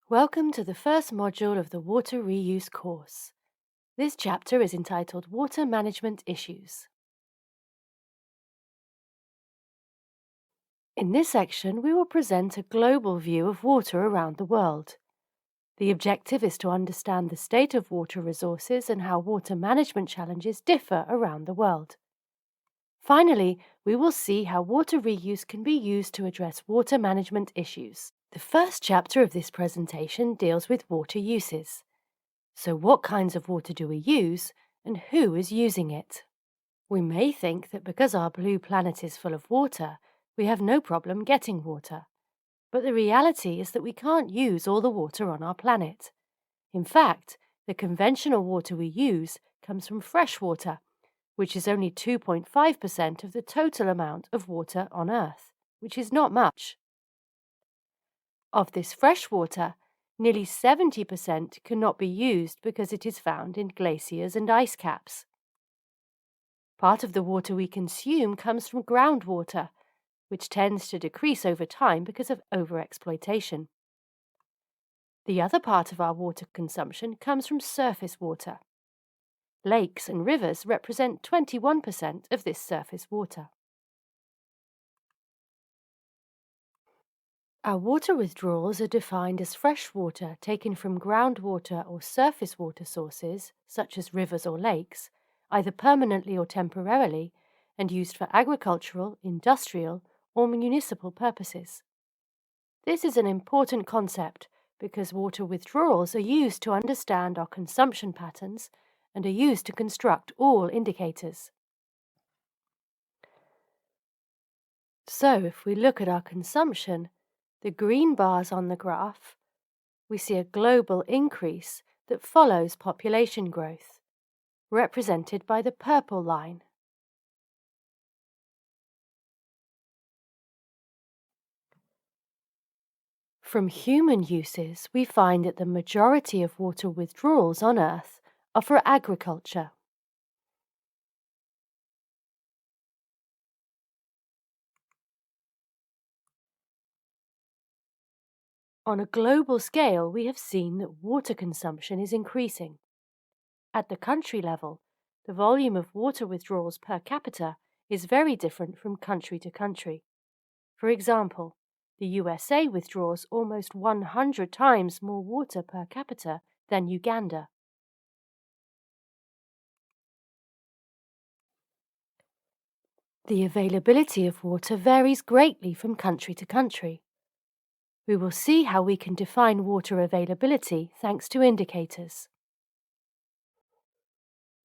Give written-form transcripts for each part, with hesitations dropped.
Welcome to the first module of the Water Reuse course. This chapter is entitled Water Management Issues. In this section, we will present a global view of water around the world. The objective is to understand the state of water resources and how water management challenges differ around the world. Finally, we will see how water reuse can be used to address water management issues. The first chapter of this presentation deals with water uses. So what kinds of water do we use, and who is using it? We may think that because our blue planet is full of water, we have no problem getting water. But the reality is that we can't use all the water on our planet. In fact, the conventional water we use comes from fresh water, which is only 2.5% of the total amount of water on Earth, which is not much. Of this fresh water, nearly 70% cannot be used because it is found in glaciers and ice caps. Part of the water we consume comes from groundwater, which tends to decrease over time because of overexploitation. The other part of our water consumption comes from surface water. Lakes and rivers represent 21% of this surface water. Our water withdrawals are defined as fresh water taken from groundwater or surface water sources, such as rivers or lakes, either permanently or temporarily, and used for agricultural, industrial, or municipal purposes. This is an important concept because water withdrawals are used to understand our consumption patterns and are used to construct all indicators. So, if we look at our consumption, the green bars on the graph, we see a global increase that follows population growth, represented by the purple line. From human uses, we find that the majority of water withdrawals on Earth are for agriculture. On a global scale, we have seen that water consumption is increasing. At the country level, the volume of water withdrawals per capita is very different from country to country. For example, the USA withdraws almost 100 times more water per capita than Uganda. The availability of water varies greatly from country to country. We will see how we can define water availability thanks to indicators.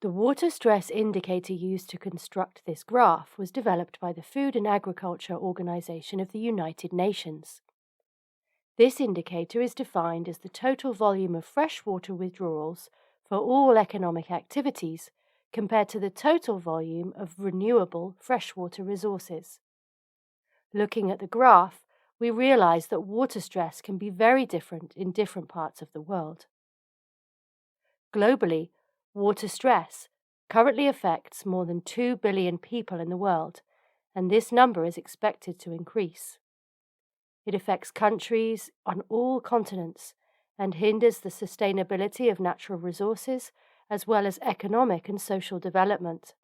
The water stress indicator used to construct this graph was developed by the Food and Agriculture Organization of the United Nations. This indicator is defined as the total volume of freshwater withdrawals for all economic activities compared to the total volume of renewable freshwater resources. Looking at the graph, we realize that water stress can be very different in different parts of the world. Globally, water stress currently affects more than 2 billion people in the world, and this number is expected to increase. It affects countries on all continents and hinders the sustainability of natural resources as well as economic and social development.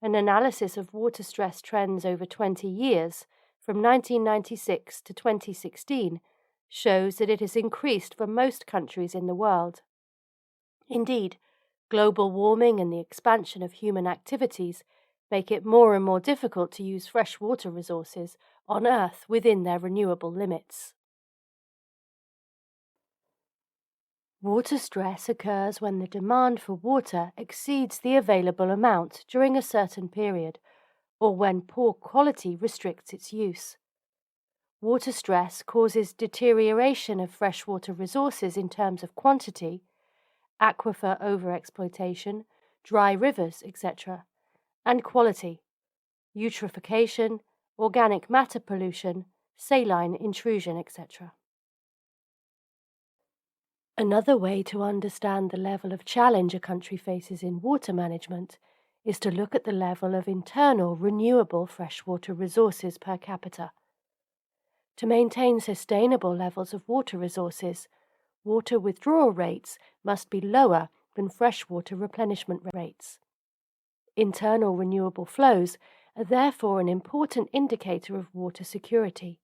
An analysis of water stress trends over 20 years, from 1996 to 2016, shows that it has increased for most countries in the world. Indeed, global warming and the expansion of human activities make it more and more difficult to use fresh water resources on Earth within their renewable limits. Water stress occurs when the demand for water exceeds the available amount during a certain period, or when poor quality restricts its use. Water stress causes deterioration of freshwater resources in terms of quantity, aquifer overexploitation, dry rivers, etc., and quality, eutrophication, organic matter pollution, saline intrusion, etc. Another way to understand the level of challenge a country faces in water management is to look at the level of internal renewable freshwater resources per capita. To maintain sustainable levels of water resources, water withdrawal rates must be lower than freshwater replenishment rates. Internal renewable flows are therefore an important indicator of water security.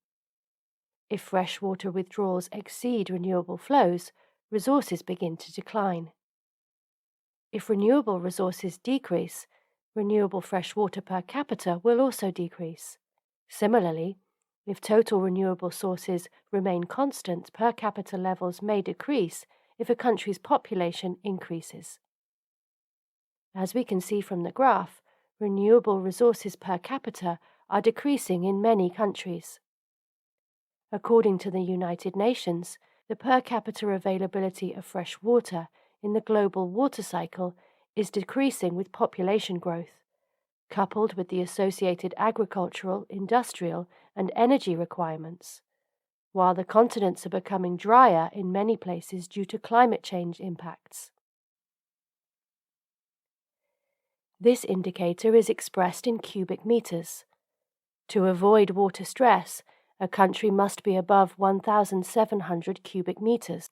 If freshwater withdrawals exceed renewable flows, resources begin to decline. If renewable resources decrease, renewable freshwater per capita will also decrease. Similarly, if total renewable sources remain constant, per capita levels may decrease if a country's population increases. As we can see from the graph, renewable resources per capita are decreasing in many countries. According to the United Nations, the per capita availability of fresh water in the global water cycle is decreasing with population growth, coupled with the associated agricultural, industrial, and energy requirements, while the continents are becoming drier in many places due to climate change impacts. This indicator is expressed in cubic meters. To avoid water stress, a country must be above 1,700 cubic meters.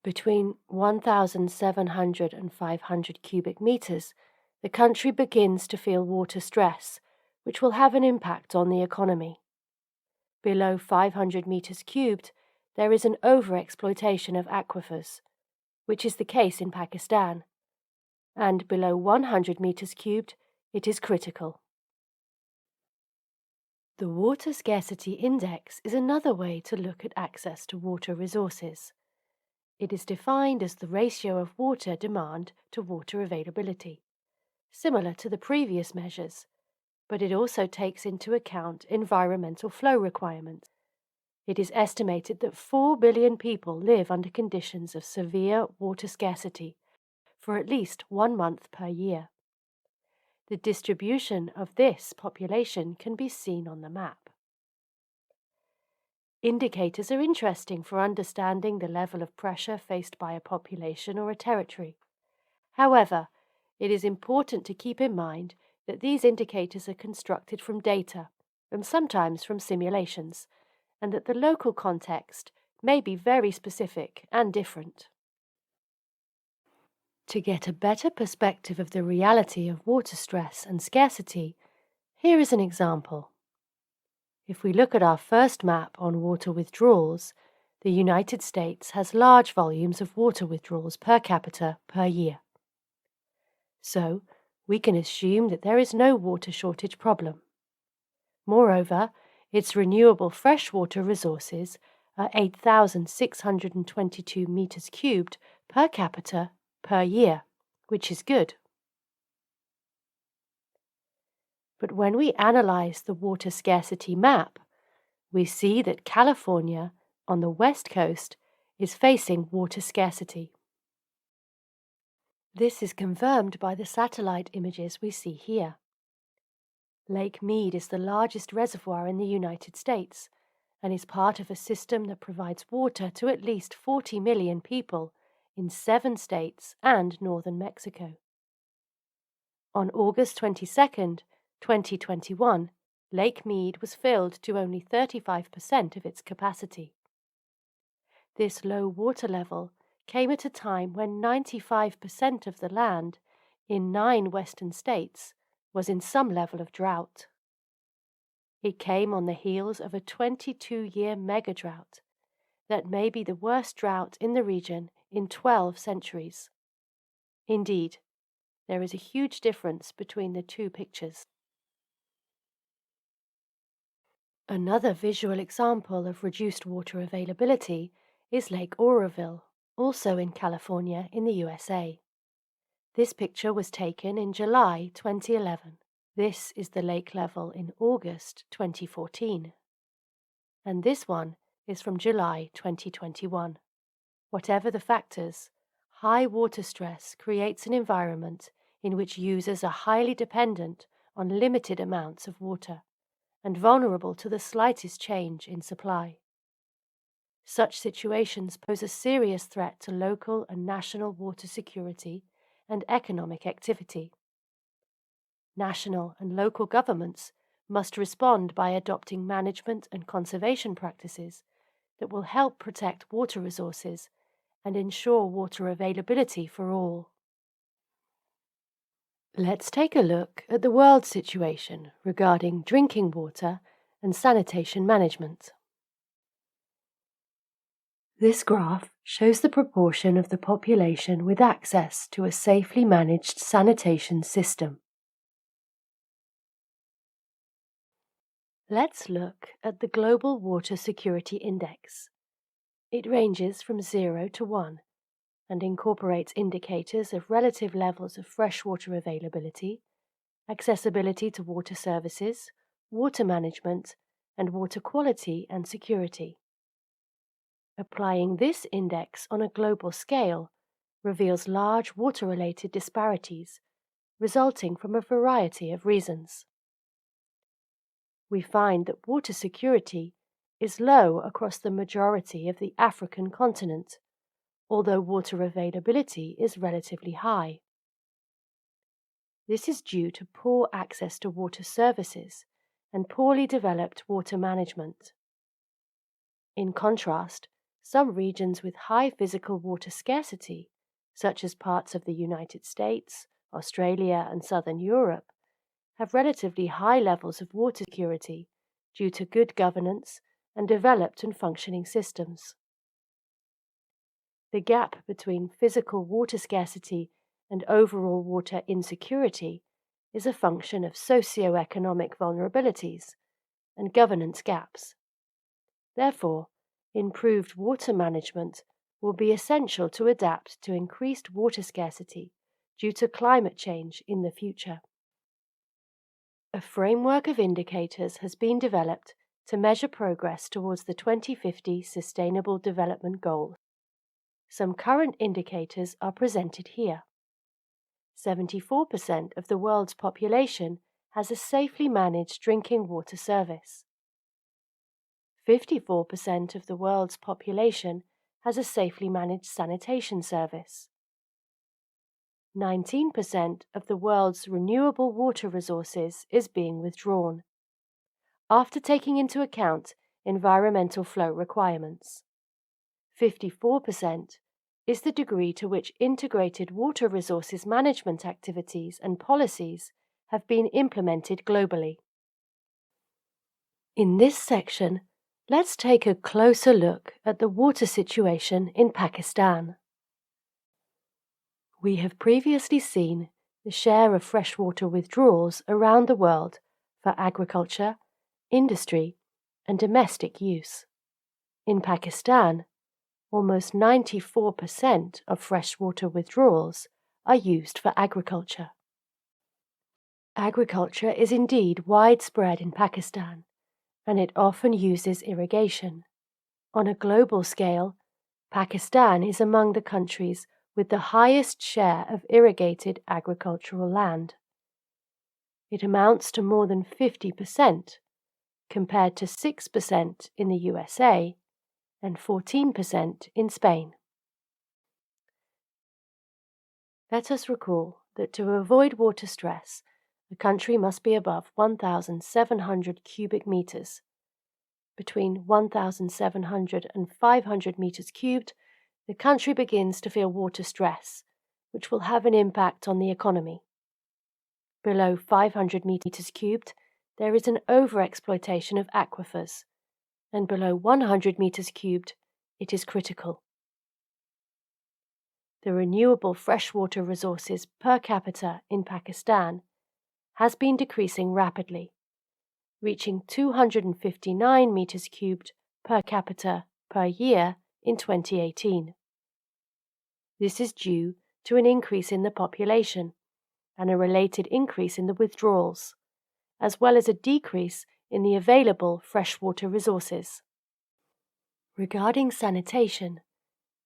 Between 1,700 and 500 cubic meters, the country begins to feel water stress, which will have an impact on the economy. Below 500 meters cubed, there is an overexploitation of aquifers, which is the case in Pakistan, and below 100 meters cubed, it is critical. The Water Scarcity Index is another way to look at access to water resources. It is defined as the ratio of water demand to water availability, similar to the previous measures, but it also takes into account environmental flow requirements. It is estimated that 4 billion people live under conditions of severe water scarcity for at least 1 month per year. The distribution of this population can be seen on the map. Indicators are interesting for understanding the level of pressure faced by a population or a territory. However, it is important to keep in mind that these indicators are constructed from data and sometimes from simulations, and that the local context may be very specific and different. To get a better perspective of the reality of water stress and scarcity, here is an example. If we look at our first map on water withdrawals, the United States has large volumes of water withdrawals per capita per year. So, we can assume that there is no water shortage problem. Moreover, its renewable freshwater resources are 8,622 meters cubed per capita per year, which is good. But when we analyze the water scarcity map, we see that California, on the west coast, is facing water scarcity. This is confirmed by the satellite images we see here. Lake Mead is the largest reservoir in the United States and is part of a system that provides water to at least 40 million people in 7 states and northern Mexico. On August 22, 2021, Lake Mead was filled to only 35% of its capacity. This low water level came at a time when 95% of the land in 9 western states was in some level of drought. It came on the heels of a 22-year mega drought that may be the worst drought in the region in 12 centuries. Indeed, there is a huge difference between the two pictures. Another visual example of reduced water availability is Lake Oroville, also in California in the USA. This picture was taken in July 2011. This is the lake level in August 2014. And this one is from July 2021. Whatever the factors, high water stress creates an environment in which users are highly dependent on limited amounts of water and vulnerable to the slightest change in supply. Such situations pose a serious threat to local and national water security and economic activity. National and local governments must respond by adopting management and conservation practices that will help protect water resources and ensure water availability for all. Let's take a look at the world situation regarding drinking water and sanitation management. This graph shows the proportion of the population with access to a safely managed sanitation system. Let's look at the Global Water Security Index. It ranges from 0 to 1 and incorporates indicators of relative levels of freshwater availability, accessibility to water services, water management, and water quality and security. Applying this index on a global scale reveals large water-related disparities resulting from a variety of reasons. We find that water security is low across the majority of the African continent, although water availability is relatively high. This is due to poor access to water services and poorly developed water management. In contrast, some regions with high physical water scarcity, such as parts of the United States, Australia, and Southern Europe, have relatively high levels of water security due to good governance and developed and functioning systems. The gap between physical water scarcity and overall water insecurity is a function of socio-economic vulnerabilities and governance gaps. Therefore, improved water management will be essential to adapt to increased water scarcity due to climate change in the future. A framework of indicators has been developed to measure progress towards the 2050 Sustainable Development Goals. Some current indicators are presented here. 74% of the world's population has a safely managed drinking water service. 54% of the world's population has a safely managed sanitation service. 19% of the world's renewable water resources is being withdrawn, after taking into account environmental flow requirements. 54% is the degree to which integrated water resources management activities and policies have been implemented globally. In this section, let's take a closer look at the water situation in Pakistan. We have previously seen the share of freshwater withdrawals around the world for agriculture, industry, and domestic use. In Pakistan, almost 94% of freshwater withdrawals are used for agriculture. Agriculture is indeed widespread in Pakistan, and it often uses irrigation. On a global scale, Pakistan is among the countries with the highest share of irrigated agricultural land. It amounts to more than 50%, compared to 6% in the USA and 14% in Spain. Let us recall that to avoid water stress, the country must be above 1,700 cubic meters. Between 1,700 and 500 meters cubed, the country begins to feel water stress, which will have an impact on the economy. Below 500 meters cubed, there is an overexploitation of aquifers, and below 100 meters cubed, it is critical. The renewable freshwater resources per capita in Pakistan has been decreasing rapidly, reaching 259 meters cubed per capita per year in 2018. This is due to an increase in the population and a related increase in the withdrawals, as well as a decrease in the available freshwater resources. Regarding sanitation,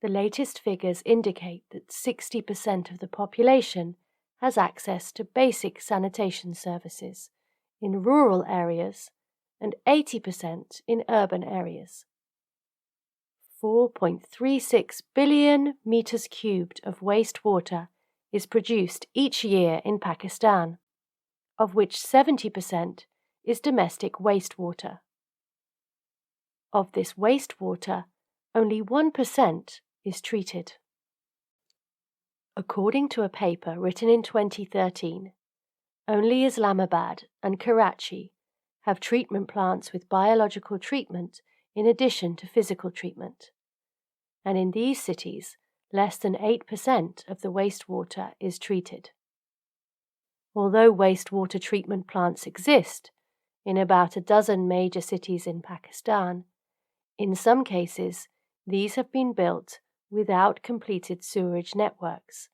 the latest figures indicate that 60% of the population has access to basic sanitation services in rural areas and 80% in urban areas. 4.36 billion meters cubed of wastewater is produced each year in Pakistan, of which 70% is domestic wastewater. Of this wastewater, only 1% is treated. According to a paper written in 2013, only Islamabad and Karachi have treatment plants with biological treatment in addition to physical treatment. And in these cities, less than 8% of the wastewater is treated. Although wastewater treatment plants exist in about a dozen major cities in Pakistan, in some cases these have been built without completed sewerage networks,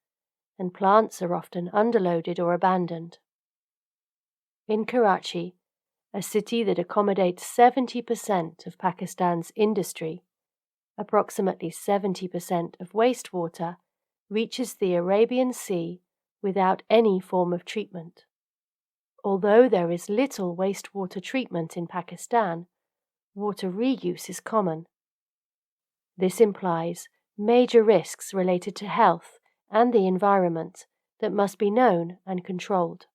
and plants are often underloaded or abandoned. In Karachi, a city that accommodates 70% of Pakistan's industry, approximately 70% of wastewater reaches the Arabian Sea without any form of treatment. Although there is little wastewater treatment in Pakistan, water reuse is common. This implies major risks related to health and the environment that must be known and controlled.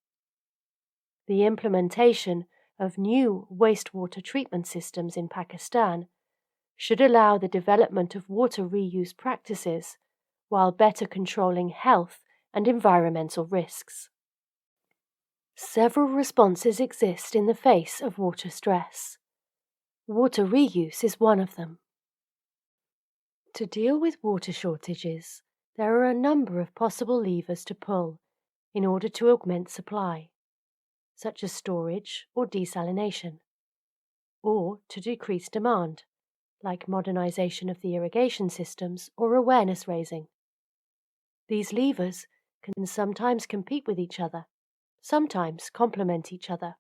The implementation of new wastewater treatment systems in Pakistan should allow the development of water reuse practices while better controlling health and environmental risks. Several responses exist in the face of water stress. Water reuse is one of them. To deal with water shortages, there are a number of possible levers to pull in order to augment supply, such as storage or desalination, or to decrease demand, like modernization of the irrigation systems or awareness raising. These levers can sometimes compete with each other, sometimes complement each other,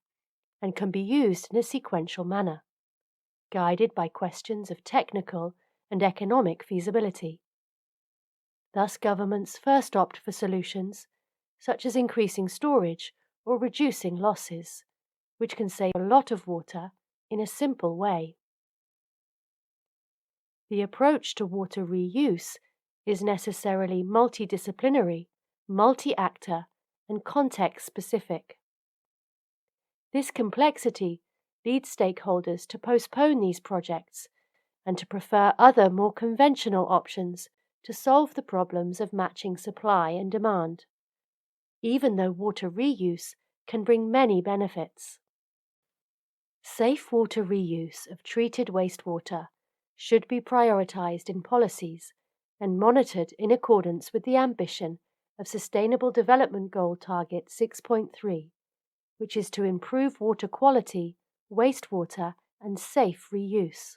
and can be used in a sequential manner, guided by questions of technical and economic feasibility. Thus, governments first opt for solutions such as increasing storage or reducing losses, which can save a lot of water in a simple way. The approach to water reuse is necessarily multidisciplinary, multi-actor, and context-specific. This complexity leads stakeholders to postpone these projects and to prefer other more conventional options to solve the problems of matching supply and demand, even though water reuse can bring many benefits. Safe water reuse of treated wastewater should be prioritized in policies and monitored in accordance with the ambition of Sustainable Development Goal Target 6.3, which is to improve water quality, wastewater, and safe reuse.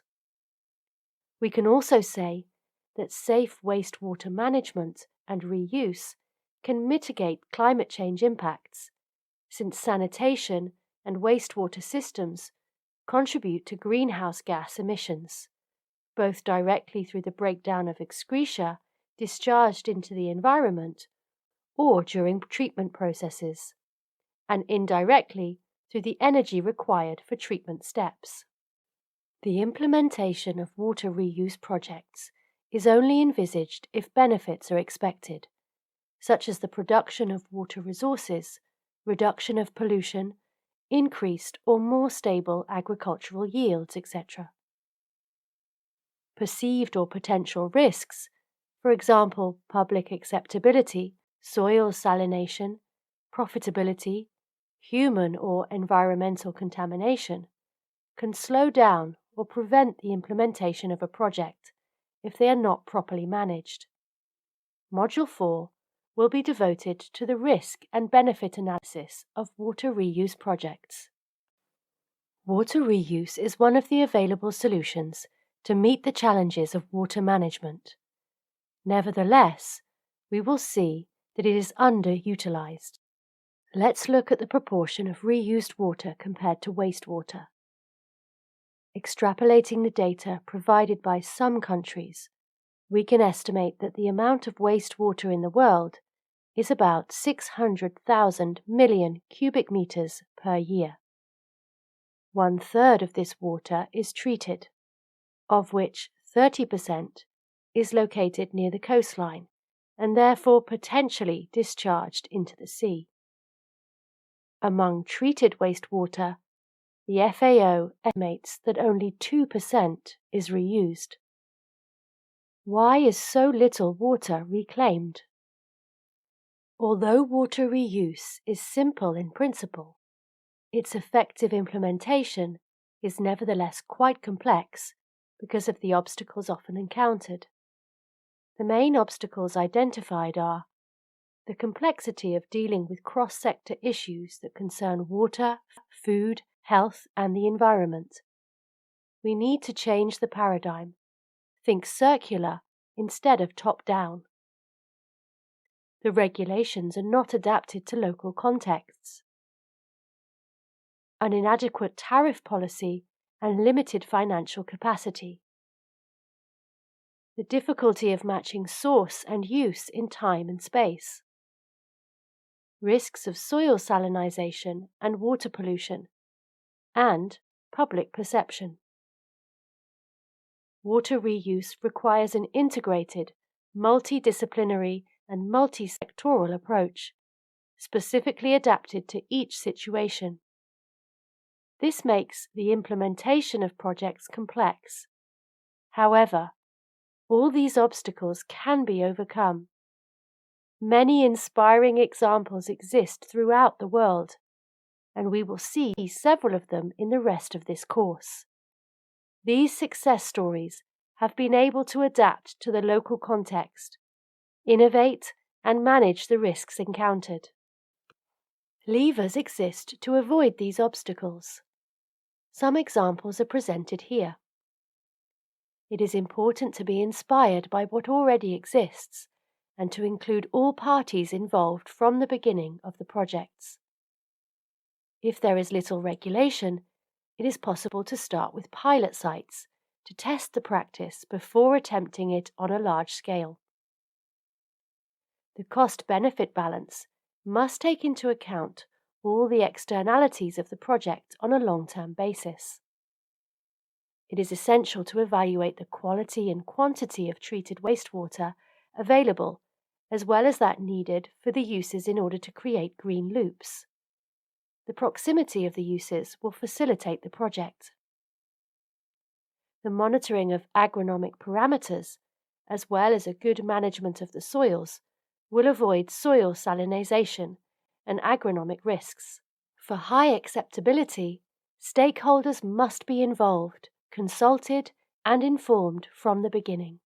We can also say that safe wastewater management and reuse can mitigate climate change impacts, since sanitation and wastewater systems contribute to greenhouse gas emissions, both directly through the breakdown of excreta discharged into the environment or during treatment processes, and indirectly through the energy required for treatment steps. The implementation of water reuse projects is only envisaged if benefits are expected, such as the production of water resources, reduction of pollution, increased or more stable agricultural yields, etc. Perceived or potential risks, for example, public acceptability, soil salination, profitability, human or environmental contamination, can slow down or prevent the implementation of a project if they are not properly managed. Module 4 will be devoted to the risk and benefit analysis of water reuse projects. Water reuse is one of the available solutions to meet the challenges of water management. Nevertheless, we will see that it is underutilized. Let's look at the proportion of reused water compared to wastewater. Extrapolating the data provided by some countries, we can estimate that the amount of wastewater in the world is about 600,000 million cubic meters per year. 1/3 of this water is treated, of which 30% is located near the coastline and therefore potentially discharged into the sea. Among treated wastewater, The FAO estimates that only 2% is reused. Why is so little water reclaimed? Although water reuse is simple in principle, its effective implementation is nevertheless quite complex because of the obstacles often encountered. The main obstacles identified are the complexity of dealing with cross-sector issues that concern water, food, health, and the environment. We need to change the paradigm. Think circular instead of top-down. The regulations are not adapted to local contexts. An inadequate tariff policy and limited financial capacity. The difficulty of matching source and use in time and space. Risks of soil salinization and water pollution, and public perception. Water reuse requires an integrated, multidisciplinary, and multi-sectoral approach, specifically adapted to each situation. This makes the implementation of projects complex. However, all these obstacles can be overcome. Many inspiring examples exist throughout the world, and we will see several of them in the rest of this course. These success stories have been able to adapt to the local context, innovate, and manage the risks encountered. Levers exist to avoid these obstacles. Some examples are presented here. It is important to be inspired by what already exists and to include all parties involved from the beginning of the projects. If there is little regulation, it is possible to start with pilot sites to test the practice before attempting it on a large scale. The cost-benefit balance must take into account all the externalities of the project on a long-term basis. It is essential to evaluate the quality and quantity of treated wastewater available, as well as that needed for the uses in order to create green loops. The proximity of the uses will facilitate the project. The monitoring of agronomic parameters, as well as a good management of the soils, will avoid soil salinization and agronomic risks. For high acceptability, stakeholders must be involved, consulted, and informed from the beginning.